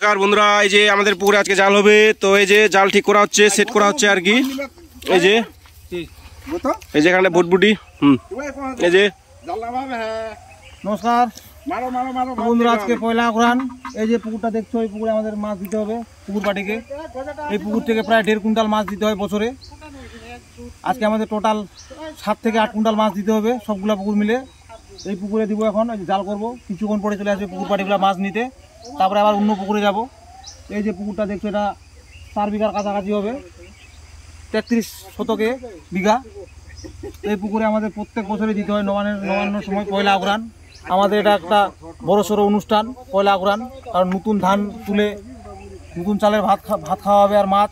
নমস্কার বন্ধুরা, এই যে আমাদের পুকুরে আজকে জাল হবে। তো এই যে জাল ঠিক করা হচ্ছে, সেট করা হচ্ছে আর কি। এই যে এখানে বুটবুটি এই যে নমস্কার বন্ধুরা, আজকে পয়লা অঘ্রাণ। এই যে পুকুরটা দেখছো, এই পুকুরে আমাদের মাছ দিতে হবে পুকুর পাটিকে। এই পুকুর থেকে প্রায় 1.5 কুইন্টাল মাছ দিতে হয় বছরে। আজকে আমাদের টোটাল 7 থেকে 8 কুইন্টাল মাছ দিতে হবে সবগুলা পুকুর মিলে। এই পুকুরে দিব এখন, জাল করব। কিছুক্ষণ পরে চলে আসবে পুকুর পাটিগুলো মাছ নিতে, তারপরে আবার অন্য পুকুরে যাব। এই যে পুকুরটা দেখছো, এটা 4 বিঘার কাছাকাছি হবে, 33 শতকে বিঘা। এই পুকুরে আমাদের প্রত্যেক বছরই দিতে হয় নবান্নর সময় পয়লা অঘ্রাণ। আমাদের এটা একটা বড়সড় অনুষ্ঠান পয়লা অঘ্রাণ, কারণ নতুন ধান তুলে নতুন চালের ভাত খাওয়া হবে। আর মাছ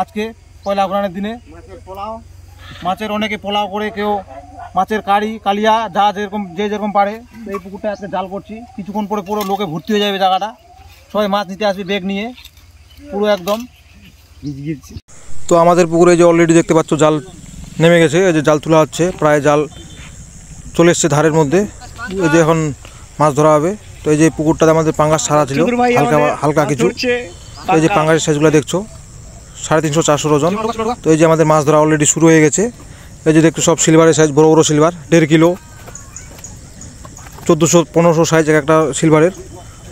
আজকে পয়লা অঘ্রাণের দিনে মাছের অনেকে পোলাও করে, কেউ মাছের কারি কালিয়া যে যেরকম পারে। এই পুকুরটা আজকে জাল করছি। কিছুক্ষণ পরে পুরো লোকে ভর্তি হয়ে যাবে জায়গাটা, সবাই মাছ নিতে আসবে ব্যাগ নিয়ে, পুরো একদম। তো আমাদের পুকুরে যে অলরেডি দেখতে পাচ্ছ জাল নেমে গেছে। এই যে জাল তোলা হচ্ছে, প্রায় জাল চলে এসছে ধারের মধ্যে। এই যে এখন মাছ ধরা হবে। তো এই যে পুকুরটাতে আমাদের পাঙ্গাস ছাড়া ছিল হালকা কিছু। এই যে পাঙ্গাসের সাইজগুলো দেখছো, 350-400 ওজন। তো এই যে আমাদের মাছ ধরা অলরেডি শুরু হয়ে গেছে। এই যে দেখছো সব সিলভারের সাইজ, বড় বড় সিলভার, 1.5 কিলো, 1400-1500 সাইজ একটা সিলভারের।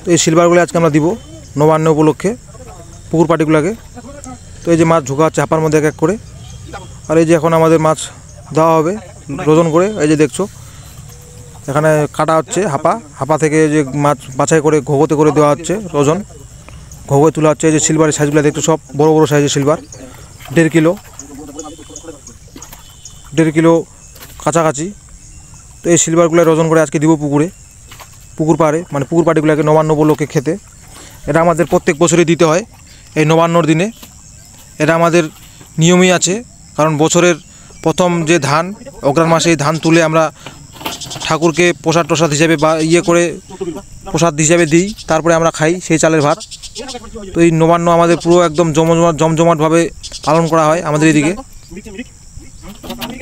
তো এই সিলভারগুলো আজকে আমরা দিব নবান্ন উপলক্ষে পুকুর পাটিগুলোকে। তো এই যে মাছ ঝোঁকা হচ্ছে হাঁপার মধ্যে এক এক করে। আর এই যে এখন আমাদের মাছ দেওয়া হবে ওজন করে। এই যে দেখছো এখানে কাটা হচ্ছে হাঁপা থেকে যে মাছ বাছাই করে ঘোগোতে করে দেওয়া হচ্ছে ওজন, ঘোগোয় তোলা হচ্ছে। এই যে সিলভারের সাইজগুলো দেখছো, সব বড় বড় সাইজের সিলভার, 1.5 কিলো কাছাকাছি। তো এই সিলভারগুলো ওজন করে আজকে দিব পুকুর পাড়ে, মানে পুকুর পাটিগুলোকে নবান্ন উপলক্ষে খেতে। এটা আমাদের প্রত্যেক বছরই দিতে হয় এই নবান্নর দিনে। এটা আমাদের নিয়মই আছে, কারণ বছরের প্রথম যে ধান, অঘ্রাণ মাসে এই ধান তুলে আমরা ঠাকুরকে প্রসাদ হিসাবে বা করে প্রসাদ হিসাবে দিই, তারপরে আমরা খাই সেই চালের ভাত। তো এই নবান্ন আমাদের পুরো একদম জমজমাটভাবে পালন করা হয় আমাদের এদিকে।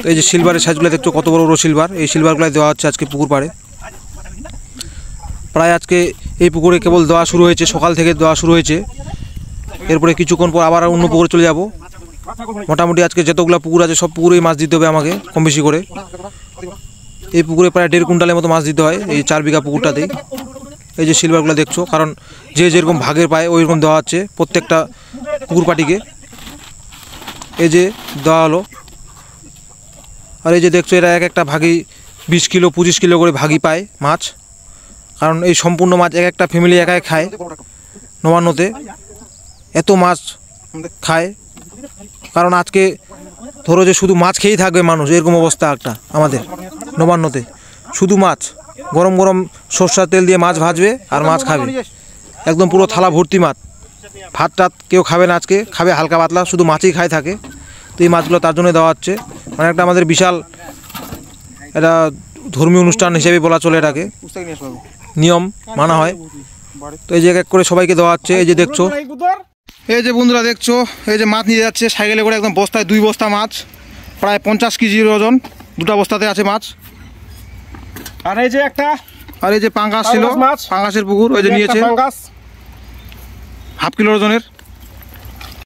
তো এই যে সিলভারের সাইজগুলো দেখছো, কত বড় বড় সিলভার। এই সিলভারগুলো দেওয়া হচ্ছে আজকে পুকুর পাড়ে। প্রায় আজকে এই পুকুরে কেবল দেওয়া শুরু হয়েছে, সকাল থেকে দেওয়া শুরু হয়েছে। এরপরে কিছুক্ষণ পর আবার অন্য পুকুরে চলে যাব। মোটামুটি আজকে যতগুলো পুকুর আছে সব পুকুরেই মাছ দিতে হবে আমাকে কম বেশি করে। এই পুকুরে প্রায় 1.5 কুইন্টালের মতো মাছ দিতে হয় এই 4 বিঘা পুকুরটাতেই। এই যে সিলভারগুলো দেখছো, কারণ যে যেরকম ভাগের পায় ওইরকম দেওয়া হচ্ছে প্রত্যেকটা পুকুর পাটিকে। এই যে দেওয়া হলো। আর এই যে দেখছো, এরা এক একটা ভাগি 20 কিলো 25 কিলো করে ভাগি পায় মাছ, কারণ এই সম্পূর্ণ মাছ এক একটা ফ্যামিলি একাই খায় নবান্নতে। এত মাছ খায়, কারণ আজকে ধরো যে শুধু মাছ খেয়েই থাকবে মানুষ, এরকম অবস্থা একটা আমাদের নবান্নতে। শুধু মাছ, গরম গরম সরষের তেল দিয়ে মাছ ভাজবে আর মাছ খাবে, একদম পুরো থালা ভর্তি মাছ। ভাত টাত কেউ খাবে না আজকে, খাবে হালকা পাতলা, শুধু মাছই খায় থাকে। তো এই মাছগুলো তার জন্য দেওয়া হচ্ছে, মানে একটা আমাদের বিশাল এটা ধর্মীয় অনুষ্ঠান হিসেবে বলা চলে, এটাকে নিয়ম মানা হয়। তো এই যে এক করে সবাইকে দেওয়া হচ্ছে। এই যে দেখছো, এই যে বন্ধুরা দেখছো, এই যে মাছ নিয়ে যাচ্ছে সাইকেলে করে, একদম বস্তায় 2 বস্তা মাছ, প্রায় 50 কেজির ওজন, 2টা বস্তাতে আছে মাছ। আর এই যে পাঙ্গাস ছিল, পাঙ্গাসের পুকুর, ওই যে নিয়েছে 1/2 কিলো ওজনের।